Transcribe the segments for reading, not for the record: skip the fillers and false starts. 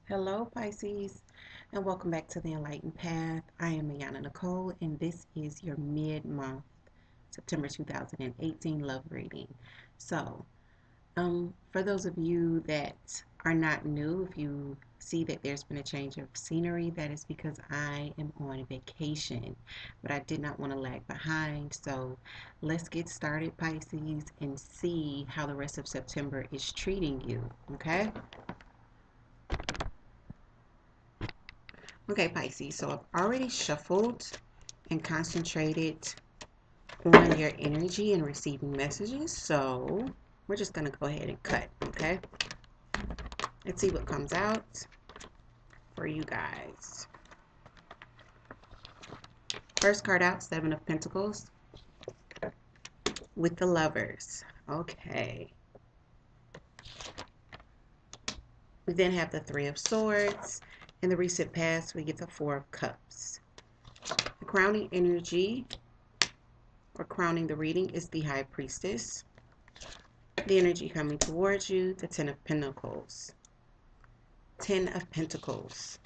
Hello, Pisces, and welcome back to the Enlightened Path. I am Mayana Nicole, and this is your mid-month September 2018 love reading. So, for those of you that are not new, if you see that there's been a change of scenery, that is because I am on vacation, but I did not want to lag behind. So, let's get started, Pisces, and see how the rest of September is treating you. Okay? Okay, Pisces, so I've already shuffled and concentrated on your energy and receiving messages. So we're just going to go ahead and cut, okay? Let's see what comes out for you guys. First card out, Seven of Pentacles with the Lovers. Okay. We then have the Three of Swords. In the recent past, we get the Four of Cups. The crowning energy, or crowning the reading, is the High Priestess. The energy coming towards you, the Ten of Pentacles. Ten of Pentacles.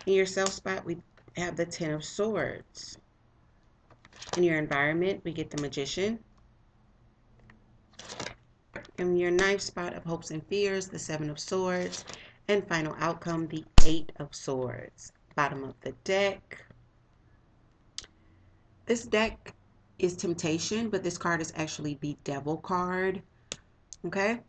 In your self spot, we have the Ten of Swords. In your environment, we get the Magician. In your ninth spot of hopes and fears, the Seven of Swords. And final outcome, the Eight of Swords. Bottom of the deck. This deck is Temptation, but this card is actually the Devil card. Okay?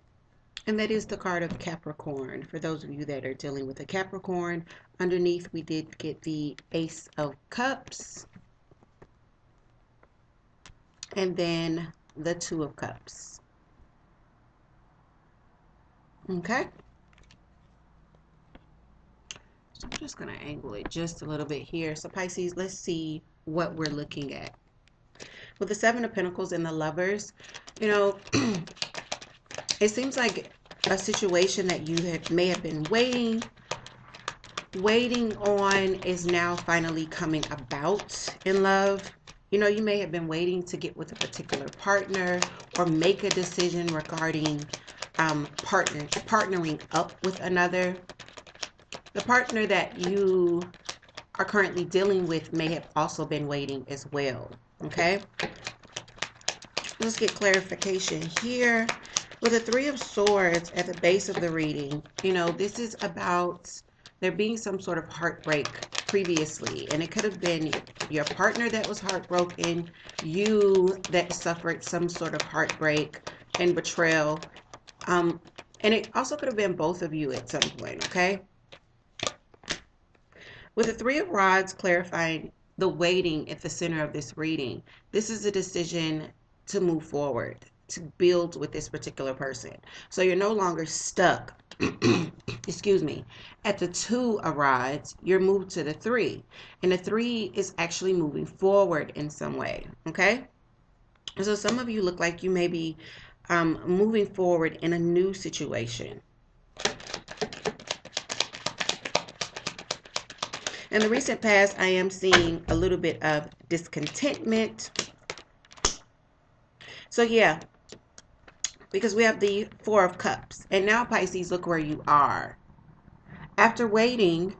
And that is the card of Capricorn. For those of you that are dealing with a Capricorn, underneath we did get the Ace of Cups. And then the Two of Cups. Okay? So I'm just going to angle it just a little bit here. So Pisces, let's see what we're looking at. With the Seven of Pentacles and the Lovers, you know, it seems like a situation that you may have been waiting on is now finally coming about in love. You know, you may have been waiting to get with a particular partner or make a decision regarding partnering up with another. The partner that you are currently dealing with may have also been waiting as well. Okay? Let's get clarification here. With the Three of Swords at the base of the reading, you know, this is about there being some sort of heartbreak previously. And it could have been your partner that was heartbroken, you that suffered some sort of heartbreak and betrayal. And it also could have been both of you at some point, okay? With the Three of Rods clarifying the waiting at the center of this reading, this is a decision to move forward, to build with this particular person. So you're no longer stuck, excuse me, at the Two of Rods. You're moved to the Three. And the Three is actually moving forward in some way, okay? So some of you look like you may be moving forward in a new situation. In the recent past, I am seeing a little bit of discontentment. So yeah, because we have the Four of Cups. And now, Pisces, look where you are. After waiting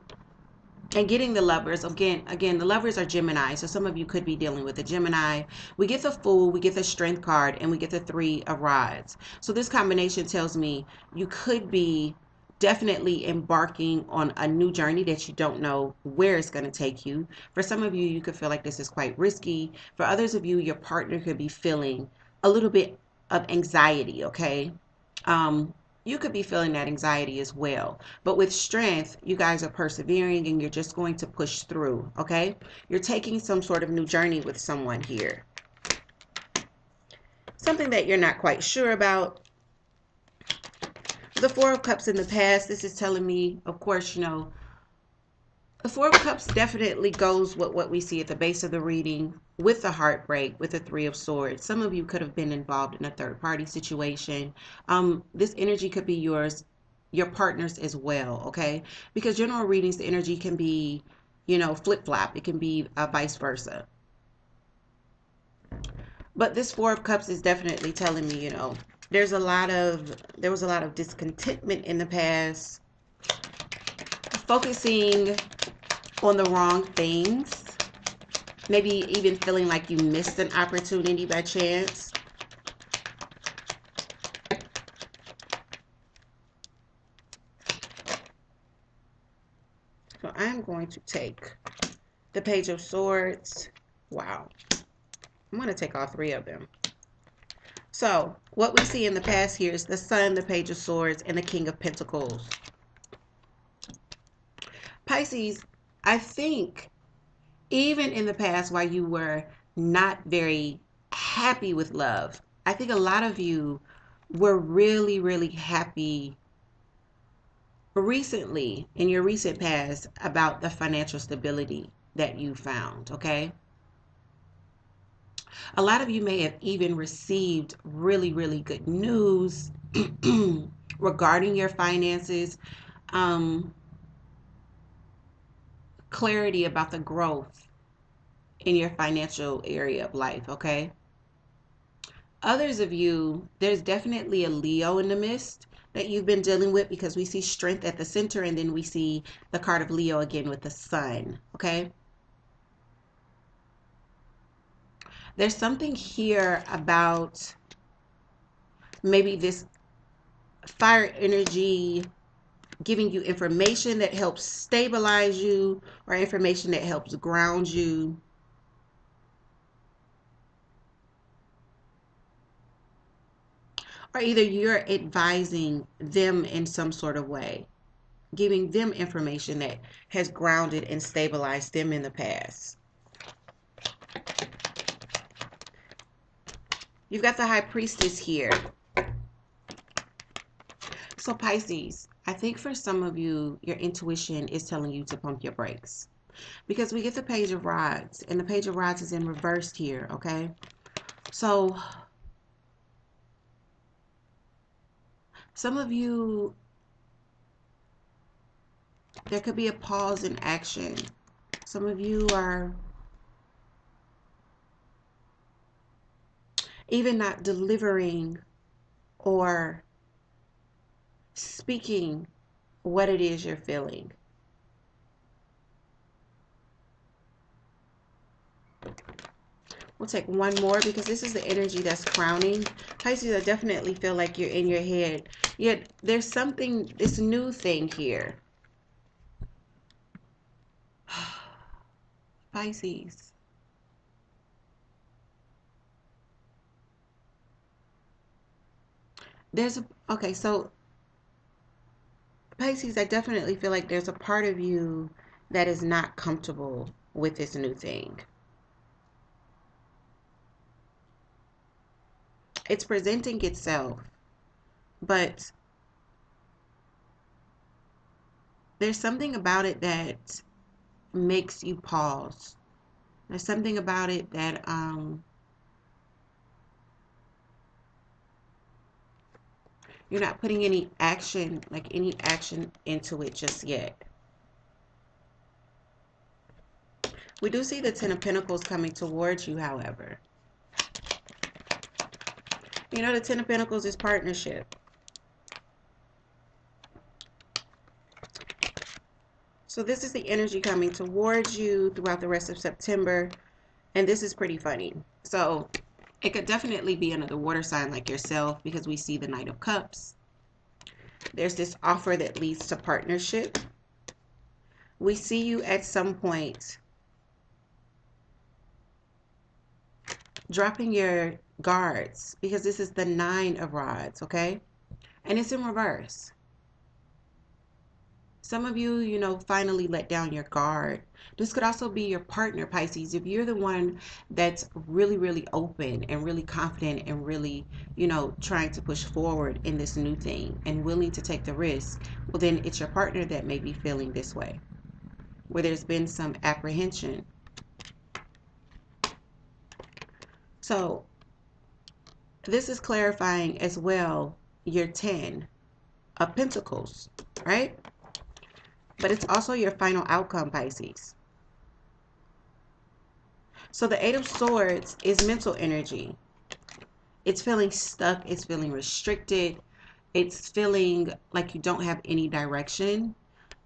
and getting the Lovers, again, the Lovers are Gemini. So some of you could be dealing with a Gemini. We get the Fool, we get the Strength card, and we get the Three of Rods. So this combination tells me you could be definitely embarking on a new journey that you don't know where it's going to take you. For some of you, you could feel like this is quite risky. For others of you, your partner could be feeling a little bit of anxiety, okay? You could be feeling that anxiety as well. But with strength, you guys are persevering and you're just going to push through, okay? You're taking some sort of new journey with someone here. Something that you're not quite sure about. The Four of Cups in the past, this is telling me, of course, you know, the Four of Cups definitely goes with what we see at the base of the reading with the heartbreak, with the Three of Swords. Some of you could have been involved in a third-party situation. This energy could be yours, your partner's as well, okay? Because general readings, the energy can be, you know, flip-flop. It can be vice versa. But this Four of Cups is definitely telling me, you know, there was a lot of discontentment in the past. focusing on the wrong things. Maybe even feeling like you missed an opportunity by chance. So I'm going to take the Page of Swords. Wow. I'm going to take all three of them. So what we see in the past here is the Sun, the Page of Swords, and the King of Pentacles. Pisces, I think even in the past while you were not very happy with love, I think a lot of you were really, really happy recently in your recent past about the financial stability that you found, okay? A lot of you may have even received really, really good news regarding your finances, clarity about the growth in your financial area of life, okay? Others of you, there's definitely a Leo in the midst that you've been dealing with, because we see strength at the center and then we see the card of Leo again with the Sun, okay? There's something here about maybe this fire energy giving you information that helps stabilize you, or information that helps ground you. Or either you're advising them in some sort of way, giving them information that has grounded and stabilized them in the past. You've got the High Priestess here. So Pisces, I think for some of you, your intuition is telling you to pump your brakes, because we get the Page of Rods, and the Page of Rods is in reverse here, okay? So some of you, there could be a pause in action. Some of you are even not delivering or speaking what it is you're feeling. We'll take one more, because this is the energy that's crowning. Pisces, I definitely feel like you're in your head. Yet there's something, this new thing here. Pisces. Okay, so Pisces, I definitely feel like there's a part of you that is not comfortable with this new thing. It's presenting itself, but there's something about it that makes you pause. There's something about it that you're not putting any action, into it just yet. We do see the Ten of Pentacles coming towards you, however. You know, the Ten of Pentacles is partnership. So this is the energy coming towards you throughout the rest of September. And this is pretty funny. So it could definitely be another water sign like yourself, because we see the Knight of Cups. There's this offer that leads to partnership. We see you at some point dropping your guards, because this is the Nine of Rods, okay? And it's in reverse. Some of you, you know, finally let down your guard. This could also be your partner, Pisces. If you're the one that's really, really open and really confident and really, you know, trying to push forward in this new thing and willing to take the risk, well, then it's your partner that may be feeling this way, where there's been some apprehension. So this is clarifying as well your 10 of Pentacles, right? But it's also your final outcome, Pisces. So the Eight of Swords is mental energy. It's feeling stuck. It's feeling restricted. It's feeling like you don't have any direction.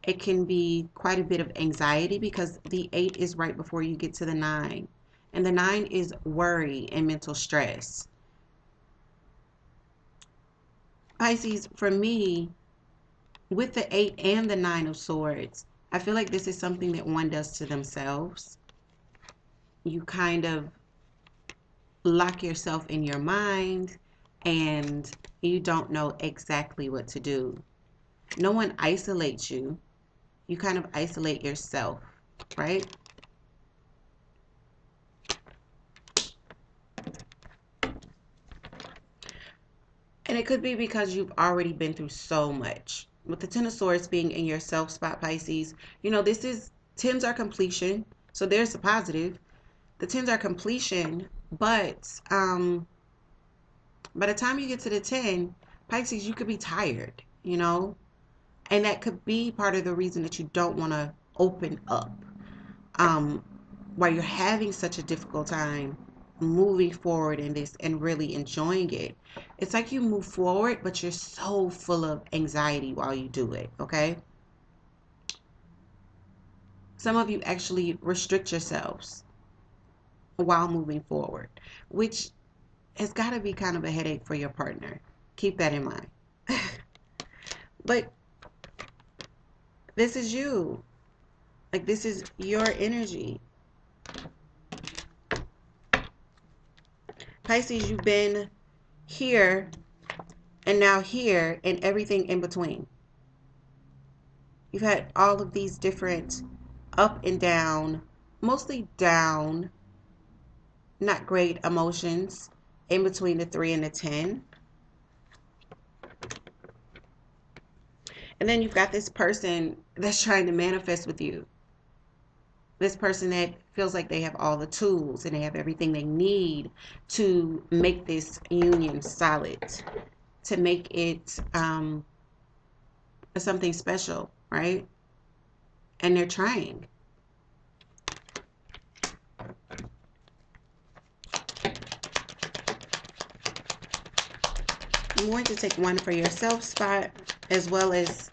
it can be quite a bit of anxiety because the 8 is right before you get to the 9. And the 9 is worry and mental stress. Pisces, for me, with the 8 and the 9 of Swords, I feel like this is something that one does to themselves. You kind of lock yourself in your mind and you don't know exactly what to do. No one isolates you. You kind of isolate yourself, right? And it could be because you've already been through so much. With the Ten of Swords being in your self spot, Pisces, you know, this is, tens are completion. So there's the positive. The tens are completion, but by the time you get to the 10, Pisces, you could be tired, you know? And that could be part of the reason that you don't want to open up. While you're having such a difficult time moving forward in this and really enjoying it. It's like you move forward, but you're so full of anxiety while you do it, okay? Some of you actually restrict yourselves while moving forward, which has got to be kind of a headache for your partner. Keep that in mind. But this is you. Like, this is your energy. Pisces, you've been here and now here and everything in between. You've had all of these different up and down, mostly down, not great emotions in between the 3 and the 10. And then you've got this person that's trying to manifest with you. This person that feels like they have all the tools and they have everything they need to make this union solid, to make it something special, right? And they're trying. I'm going to take one for your self spot as well as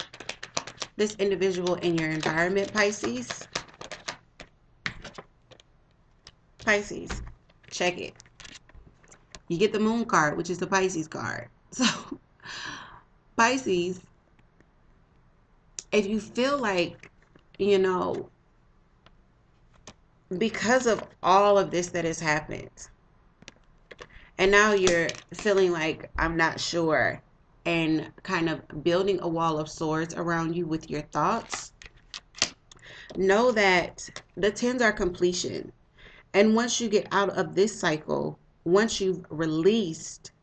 this individual in your environment, Pisces. Pisces, check it. You get the moon card, which is the Pisces card. So, Pisces, if you feel like, you know, because of all of this that has happened, and now you're feeling like, I'm not sure, and kind of building a wall of swords around you with your thoughts, know that the tens are completion. And once you get out of this cycle, once you've released,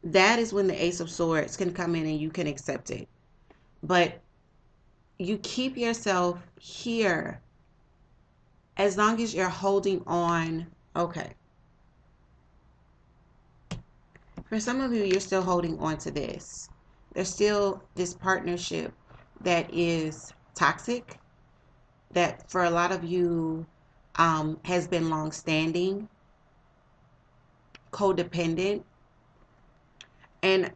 that is when the Ace of Swords can come in and you can accept it. But you keep yourself here as long as you're holding on. Okay. For some of you, you're still holding on to this. There's still this partnership that is toxic, that for a lot of you has been long-standing, codependent. And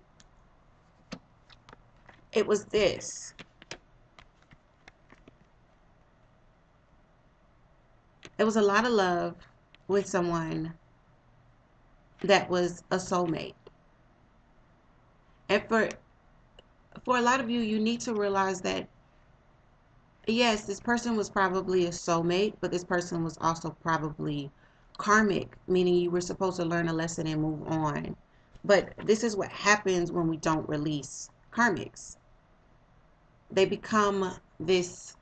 it was this. It was a lot of love with someone that was a soulmate. And for a lot of you, you need to realize that, yes, this person was probably a soulmate, but this person was also probably karmic, meaning you were supposed to learn a lesson and move on. But this is what happens when we don't release karmics. They become this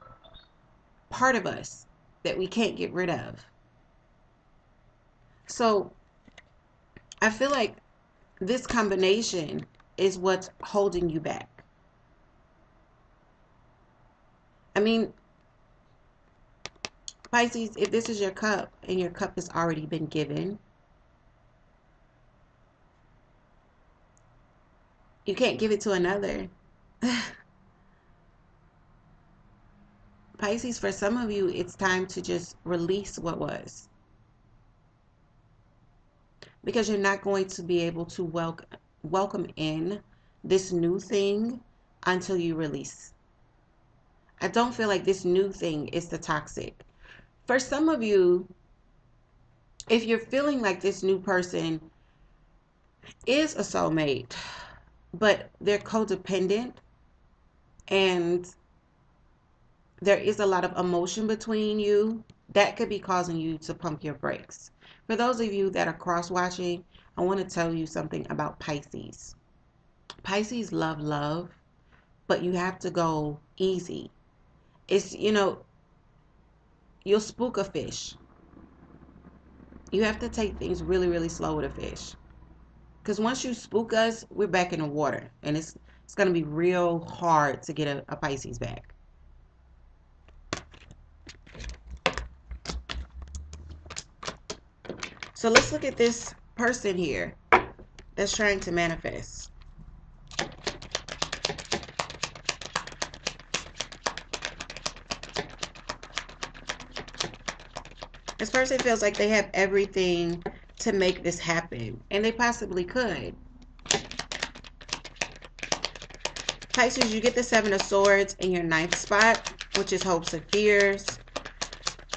part of us that we can't get rid of. So I feel like this combination is what's holding you back. I mean, Pisces, if this is your cup and your cup has already been given, you can't give it to another. Pisces, for some of you, it's time to just release what was. Because you're not going to be able to welcome in this new thing until you release. I don't feel like this new thing is the toxic. For some of you, if you're feeling like this new person is a soulmate, but they're codependent and there is a lot of emotion between you, that could be causing you to pump your brakes. For those of you that are cross-watching, I want to tell you something about Pisces. Pisces love love, but you have to go easy. It's, you'll spook a fish. You have to take things really, really slow with a fish. Because once you spook us, we're back in the water. And it's going to be real hard to get a Pisces back. So let's look at this person here that's trying to manifest. This person feels like they have everything to make this happen, and they possibly could. Pisces, you get the Seven of Swords in your ninth spot, which is hopes and fears.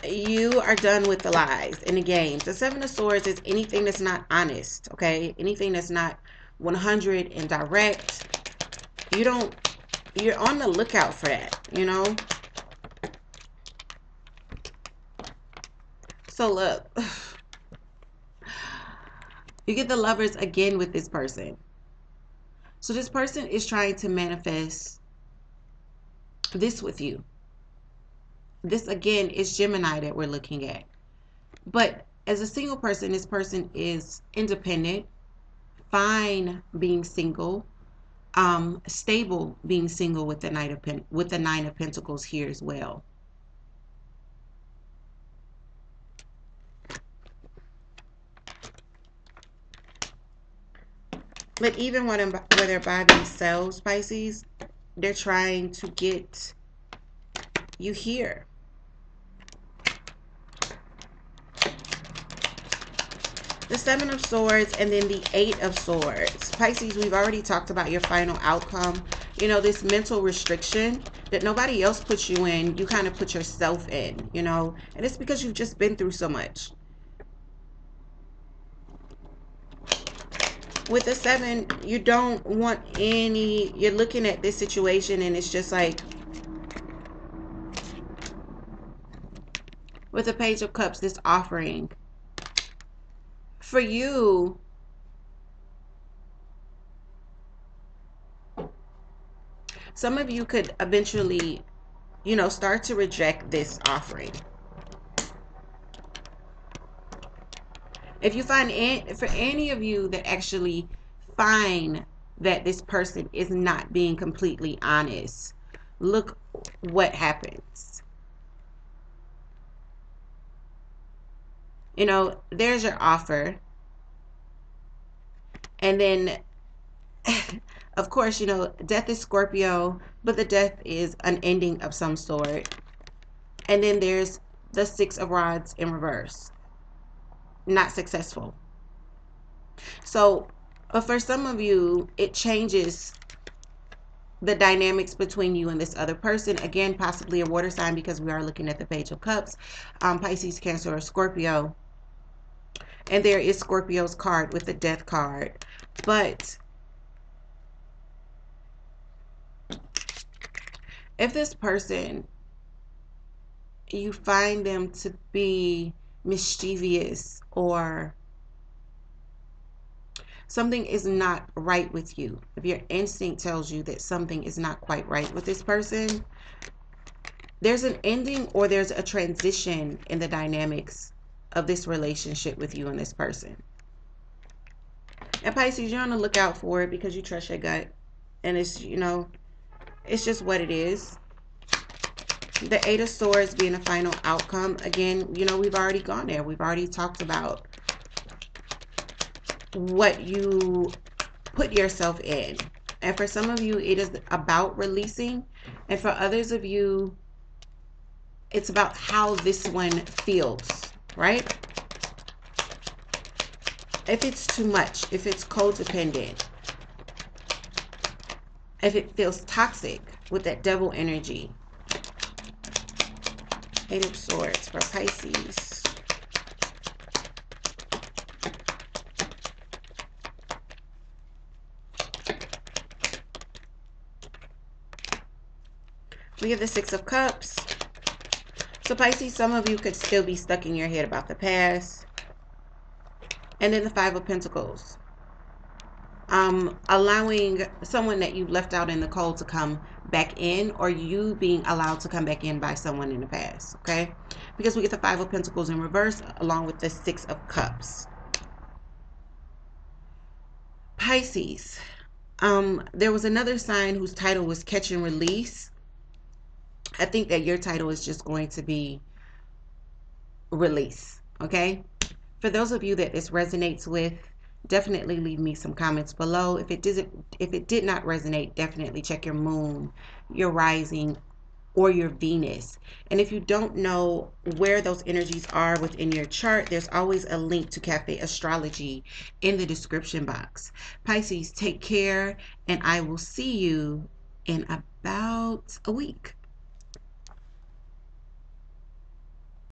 You are done with the lies and the games. The Seven of Swords is anything that's not honest, okay? Anything that's not 100 and direct. You're on the lookout for that, So look, you get the Lovers again with this person. So this person is trying to manifest this with you. This again is Gemini that we're looking at. But as a single person, this person is independent, fine being single, stable being single with the Nine of Pentacles here as well. But even when they're by themselves, Pisces, they're trying to get you here. The Seven of Swords and then the Eight of Swords. Pisces, we've already talked about your final outcome. This mental restriction that nobody else puts you in, you kind of put yourself in, and it's because you've just been through so much. With the Seven, you don't want you're looking at this situation and it's just like, with the Page of Cups, this offering, for you, some of you could eventually, start to reject this offering. If you find for any of you that actually find that this person is not being completely honest, look what happens. There's your offer. And then, of course, death is Scorpio, but the death is an ending of some sort. And then there's the Six of Rods in reverse. Not successful. So for some of you, it changes the dynamics between you and this other person. Again, possibly a water sign, because we are looking at the Page of Cups. Pisces, Cancer, or Scorpio. And there is Scorpio's card with the Death card. But if this person, you find them to be mischievous or something is not right with you, if your instinct tells you that something is not quite right with this person, there's an ending or there's a transition in the dynamics of this relationship with you and this person. And Pisces, you're on the lookout for it because you trust your gut. And it's, it's just what it is. The Eight of Swords being a final outcome. Again, we've already gone there. We've already talked about what you put yourself in. And for some of you, it is about releasing. And for others of you, it's about how this one feels, right? If it's too much, if it's codependent, if it feels toxic with that devil energy, Eight of Swords for Pisces. We have the Six of Cups. So Pisces, some of you could still be stuck in your head about the past. And then the Five of Pentacles. Allowing someone that you've left out in the cold to come back in, or you being allowed to come back in by someone in the past, okay? Because we get the Five of Pentacles in reverse along with the Six of Cups. Pisces, there was another sign whose title was Catch and Release. I think that your title is just going to be Release, okay? For those of you that this resonates with, definitely leave me some comments below. If it did not resonate, definitely check your moon, your rising, or your Venus. And if you don't know where those energies are within your chart, there's always a link to Café Astrology in the description box. Pisces, take care, and I will see you in about a week.